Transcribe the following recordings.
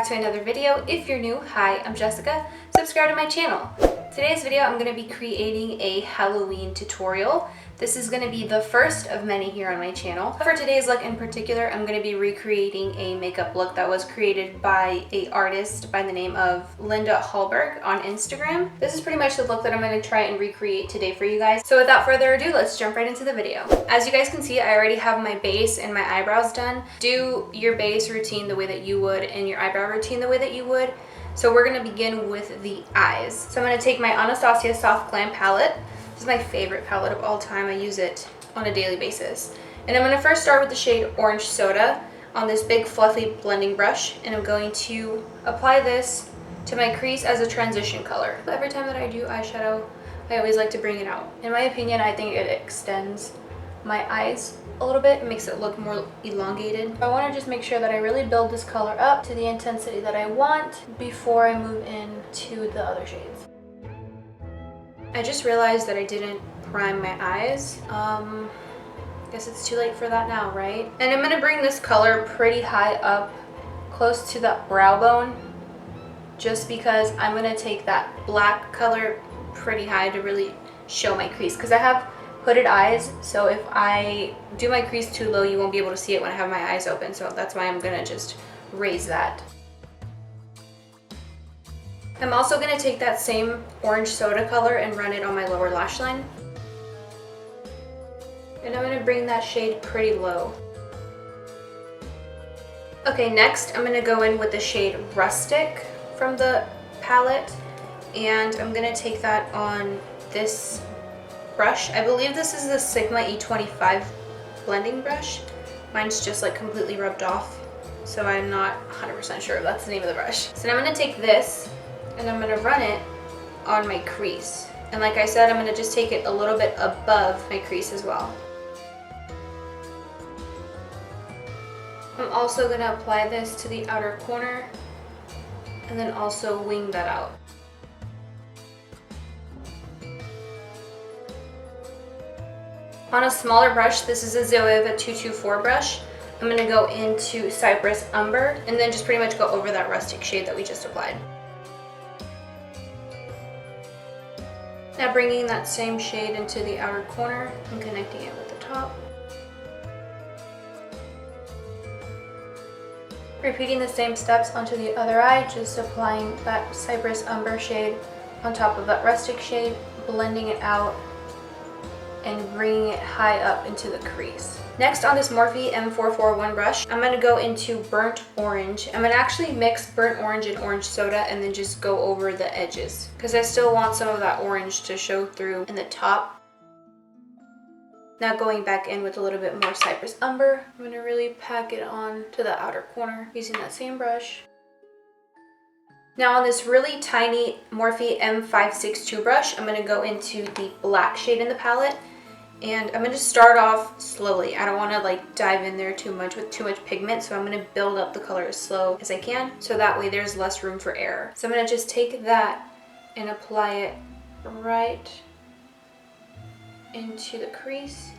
back to another video. If you're new, hi, I'm Jessica. Subscribe to my channel. Today's video, I'm going to be creating a Halloween tutorial. This is going to be the first of many here on my channel. For today's look in particular, I'm going to be recreating a makeup look that was created by an artist by the name of Linda Hallberg on Instagram. This is pretty much the look that I'm going to try and recreate today for you guys. So without further ado, let's jump right into the video. As you guys can see, I already have my base and my eyebrows done. Do your base routine the way that you would and your eyebrow routine the way that you would. So we're going to begin with the eyes. So I'm going to take my Anastasia Soft Glam palette. This is my favorite palette of all time. I use it on a daily basis. And I'm going to first start with the shade Orange Soda on this big fluffy blending brush. And I'm going to apply this to my crease as a transition color. Every time that I do eyeshadow, I always like to bring it out. In my opinion, I think it extends my eyes a little bit. It makes it look more elongated. I want to just make sure that I really build this color up to the intensity that I want before I move into the other shades. I just realized that I didn't prime my eyes. Guess it's too late for that now, right? And I'm gonna bring this color pretty high up, close to the brow bone, just because I'm gonna take that black color pretty high to really show my crease. Because I have hooded eyes, so if I do my crease too low, you won't be able to see it when I have my eyes open. So that's why I'm gonna just raise that. I'm also going to take that same Orange Soda color and run it on my lower lash line. And I'm going to bring that shade pretty low. Okay, next I'm going to go in with the shade Rustic from the palette. And I'm going to take that on this brush. I believe this is the Sigma E25 blending brush. Mine's just like completely rubbed off, so I'm not 100% sure if that's the name of the brush. So now I'm going to take this and I'm going to run it on my crease. And like I said, I'm going to just take it a little bit above my crease as well. I'm also going to apply this to the outer corner and then also wing that out. On a smaller brush, this is a Zoeva 224 brush, I'm going to go into Cypress Umber and then just pretty much go over that rustic shade that we just applied. Now bringing that same shade into the outer corner and connecting it with the top. Repeating the same steps onto the other eye, just applying that Cypress Umber shade on top of that rustic shade, blending it out and bringing it high up into the crease. Next, on this Morphe M441 brush, I'm going to go into Burnt Orange. I'm going to actually mix Burnt Orange and Orange Soda and then just go over the edges because I still want some of that orange to show through in the top. Now going back in with a little bit more Cypress Umber, I'm going to really pack it on to the outer corner using that same brush. Now on this really tiny Morphe M562 brush, I'm going to go into the black shade in the palette. And I'm going to start off slowly. I don't want to like dive in there too much with too much pigment, so I'm going to build up the color as slow as I can, so that way there's less room for error. So I'm going to just take that and apply it right into the crease.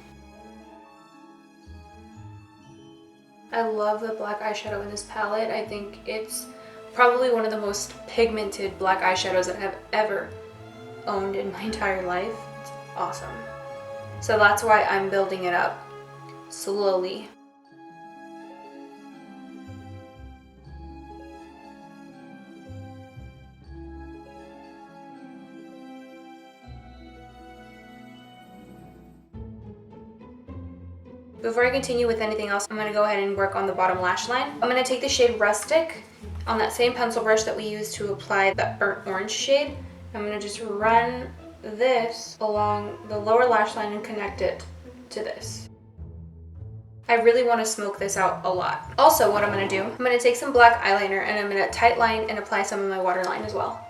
I love the black eyeshadow in this palette. I think it's probably one of the most pigmented black eyeshadows that I've ever owned in my entire life. It's awesome. So that's why I'm building it up slowly. Before I continue with anything else, I'm going to go ahead and work on the bottom lash line. I'm going to take the shade Rustic on that same pencil brush that we used to apply that burnt orange shade. I'm going to just run this along the lower lash line and connect it to this. I really want to smoke this out a lot. Also, what I'm going to do, I'm going to take some black eyeliner and I'm going to tight line and apply some of my waterline as well.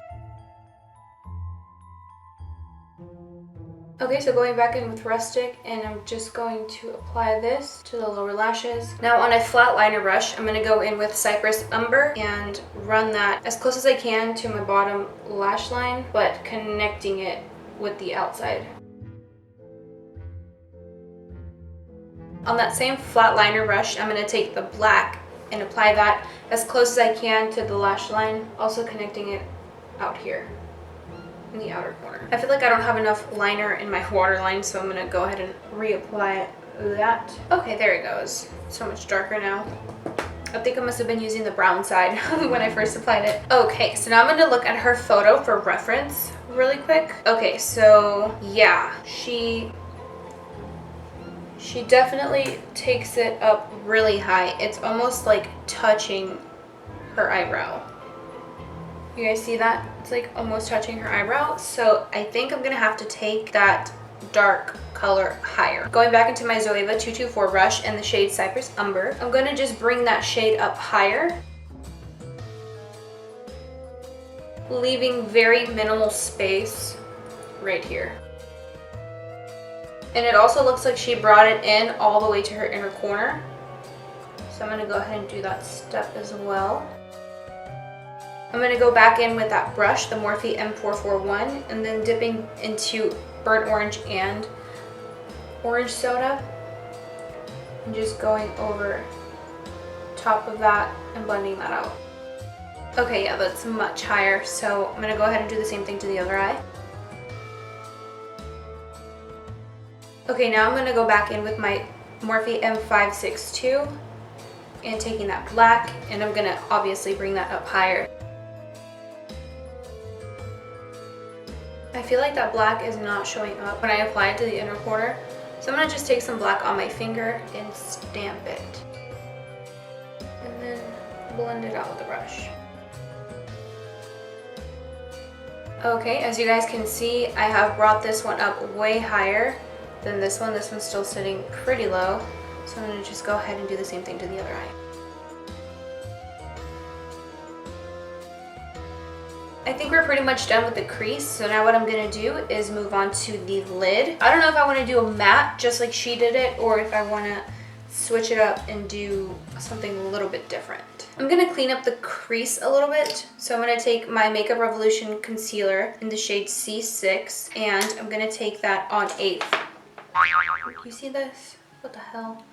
Okay, so going back in with Rustic, and I'm just going to apply this to the lower lashes. Now on a flat liner brush, I'm going to go in with Cypress Umber and run that as close as I can to my bottom lash line, but connecting it with the outside. On that same flat liner brush, I'm going to take the black and apply that as close as I can to the lash line, also connecting it out here in the outer corner. I feel like I don't have enough liner in my waterline, so I'm gonna go ahead and reapply that. Okay, there it goes. So much darker now. I think I must have been using the brown side when I first applied it. Okay, so now I'm going to look at her photo for reference really quick. Okay, so yeah, she definitely takes it up really high. It's almost like touching her eyebrow. You guys see that? It's like almost touching her eyebrow. So I think I'm going to have to take that dark color higher. Going back into my Zoeva 224 brush and the shade Cypress Umber, I'm going to just bring that shade up higher, leaving very minimal space right here. And it also looks like she brought it in all the way to her inner corner. So I'm going to go ahead and do that step as well. I'm going to go back in with that brush, the Morphe M441, and then dipping into burnt orange and orange soda, and just going over top of that and blending that out. Okay, yeah, that's much higher, so I'm gonna go ahead and do the same thing to the other eye. Okay, now I'm gonna go back in with my Morphe M562 and taking that black, and I'm gonna obviously bring that up higher. I feel like that black is not showing up when I apply it to the inner corner. So I'm going to just take some black on my finger and stamp it. And then blend it out with the brush. Okay, as you guys can see, I have brought this one up way higher than this one. This one's still sitting pretty low. So I'm going to just go ahead and do the same thing to the other eye. I think we're pretty much done with the crease, so now what I'm going to do is move on to the lid. I don't know if I want to do a matte just like she did it, or if I want to switch it up and do something a little bit different. I'm going to clean up the crease a little bit, so I'm going to take my Makeup Revolution concealer in the shade C6, and I'm going to take that on a... You see this? What the hell?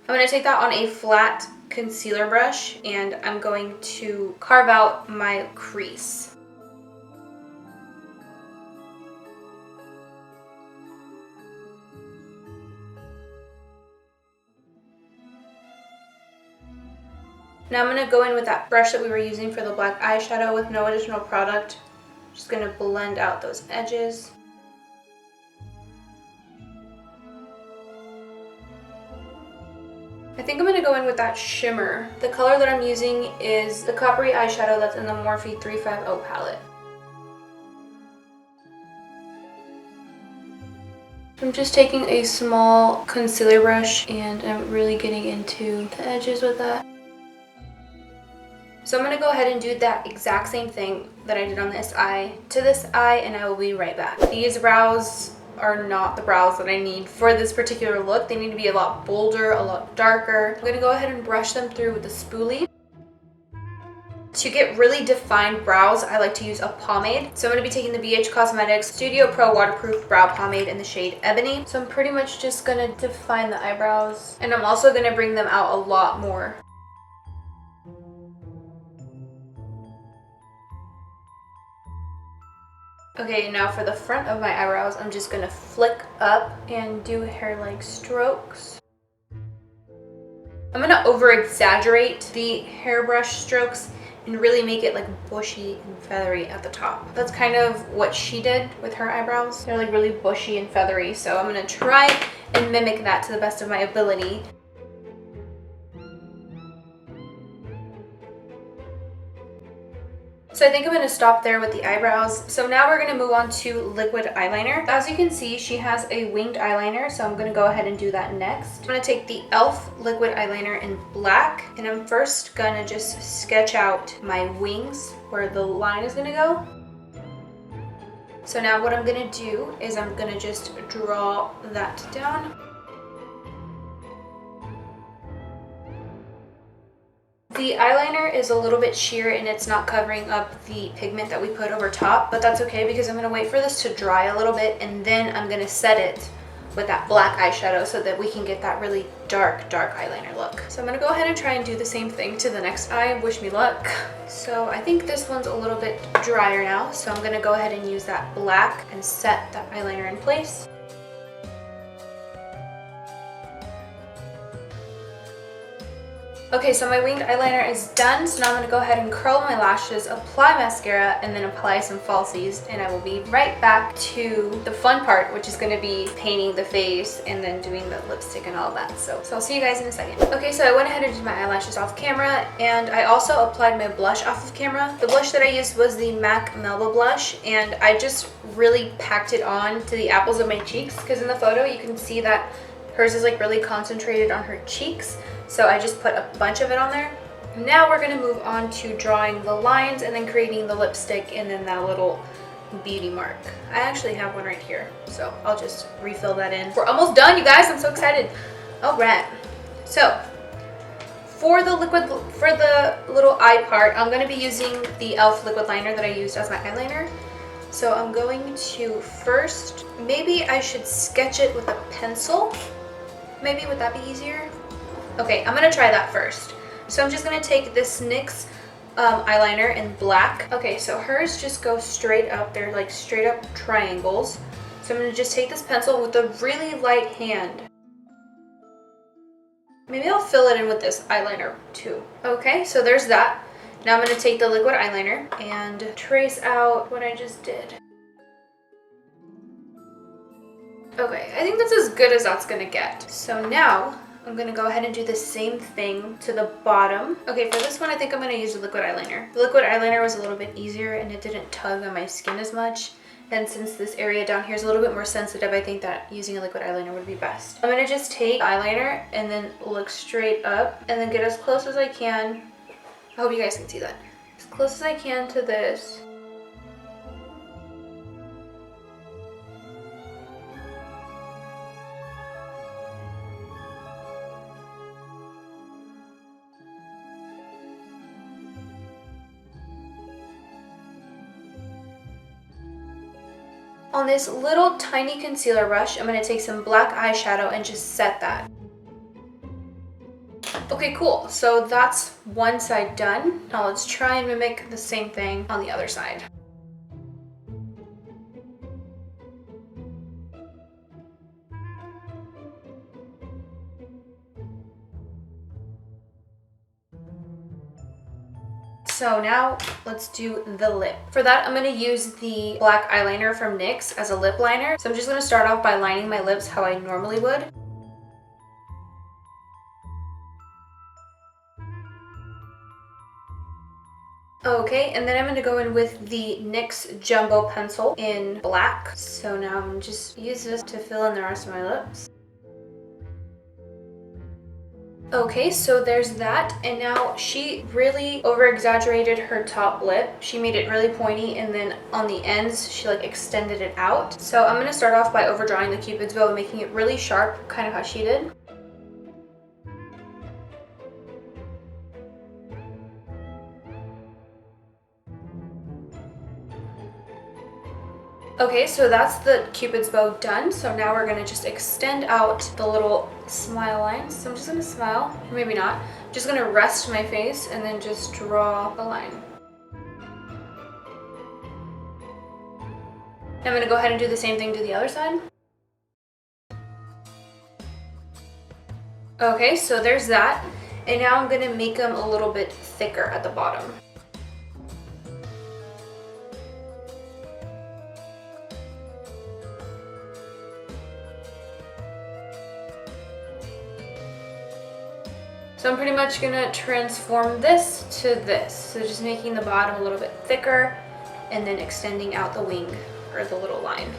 I'm going to take that on a flat concealer brush, and I'm going to carve out my crease. Now I'm going to go in with that brush that we were using for the black eyeshadow with no additional product. Just going to blend out those edges. I think I'm going to go in with that shimmer. The color that I'm using is the coppery eyeshadow that's in the Morphe 350 palette. I'm just taking a small concealer brush and I'm really getting into the edges with that. So I'm going to go ahead and do that exact same thing that I did on this eye to this eye, and I will be right back. These brows are not the brows that I need for this particular look. They need to be a lot bolder, a lot darker. I'm going to go ahead and brush them through with the spoolie. To get really defined brows, I like to use a pomade. So I'm going to be taking the BH Cosmetics Studio Pro Waterproof Brow Pomade in the shade Ebony. So I'm pretty much just going to define the eyebrows, and I'm also going to bring them out a lot more. Okay, now for the front of my eyebrows, I'm just going to flick up and do hair-like strokes. I'm going to over-exaggerate the hairbrush strokes and really make it like bushy and feathery at the top. That's kind of what she did with her eyebrows. They're like really bushy and feathery, so I'm going to try and mimic that to the best of my ability. So I think I'm going to stop there with the eyebrows. So now we're going to move on to liquid eyeliner. As you can see, she has a winged eyeliner, so I'm going to go ahead and do that next. I'm going to take the e.l.f. liquid eyeliner in black, and I'm first going to just sketch out my wings where the line is going to go. So now what I'm going to do is I'm going to just draw that down. The eyeliner is a little bit sheer and it's not covering up the pigment that we put over top, but that's okay because I'm going to wait for this to dry a little bit and then I'm going to set it with that black eyeshadow so that we can get that really dark eyeliner look. So I'm gonna go ahead and try and do the same thing to the next eye. Wish me luck. So I think this one's a little bit drier now, so I'm gonna go ahead and use that black and set that eyeliner in place. Okay, so my winged eyeliner is done, so now I'm gonna go ahead and curl my lashes, apply mascara, and then apply some falsies, and I will be right back to the fun part, which is gonna be painting the face and then doing the lipstick and all that. So I'll see you guys in a second. Okay, so I went ahead and did my eyelashes off camera, and I also applied my blush off of camera. The blush that I used was the MAC Melba blush, and I just really packed it on to the apples of my cheeks, because in the photo you can see that hers is like really concentrated on her cheeks. So I just put a bunch of it on there. Now we're gonna move on to drawing the lines and then creating the lipstick and then that little beauty mark. I actually have one right here, so I'll just refill that in. We're almost done, you guys. I'm so excited. All right. So for the little eye part, I'm gonna be using the e.l.f. liquid liner that I used as my eyeliner. So I'm going to first, maybe I should sketch it with a pencil. Maybe would that be easier? Okay, I'm gonna try that first. So I'm just gonna take this NYX eyeliner in black. Okay, so hers just go straight up. They're like straight up triangles. So I'm gonna just take this pencil with a really light hand. Maybe I'll fill it in with this eyeliner too. Okay, so there's that. Now I'm gonna take the liquid eyeliner and trace out what I just did. Okay, I think that's as good as that's gonna get. So now I'm gonna go ahead and do the same thing to the bottom. Okay, for this one, I think I'm gonna use the liquid eyeliner. The liquid eyeliner was a little bit easier and it didn't tug on my skin as much. And since this area down here is a little bit more sensitive, I think that using a liquid eyeliner would be best. I'm gonna just take eyeliner and then look straight up and then get as close as I can. I hope you guys can see that. As close as I can to this. On this little tiny concealer brush, I'm going to take some black eyeshadow and just set that. Okay, cool. So that's one side done. Now let's try and mimic the same thing on the other side. So now let's do the lip. For that, I'm gonna use the black eyeliner from NYX as a lip liner. So I'm just gonna start off by lining my lips how I normally would. Okay, and then I'm gonna go in with the NYX Jumbo Pencil in black. So now I'm just use this to fill in the rest of my lips. Okay, so there's that, and now she really over-exaggerated her top lip. She made it really pointy, and then on the ends, she like extended it out. So I'm gonna start off by overdrawing the Cupid's bow and making it really sharp, kind of how she did. Okay, so that's the Cupid's bow done. So now we're gonna just extend out the little smile lines. So I'm just gonna smile, or maybe not. I'm just gonna rest my face and then just draw a line. I'm gonna go ahead and do the same thing to the other side. Okay, so there's that. And now I'm gonna make them a little bit thicker at the bottom. So I'm pretty much gonna transform this to this. So just making the bottom a little bit thicker and then extending out the wing or the little line.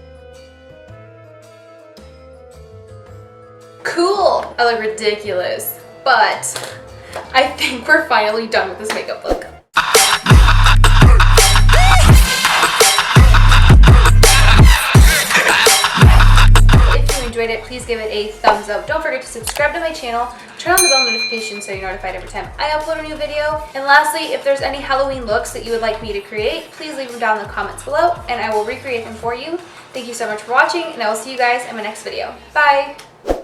Cool! I look ridiculous, but I think we're finally done with this makeup look. If you enjoyed it, please give it a thumbs up. Don't forget to subscribe to my channel, turn on the bell notification so you're notified every time I upload a new video. And lastly, if there's any Halloween looks that you would like me to create, please leave them down in the comments below and I will recreate them for you. Thank you so much for watching, and I will see you guys in my next video. Bye!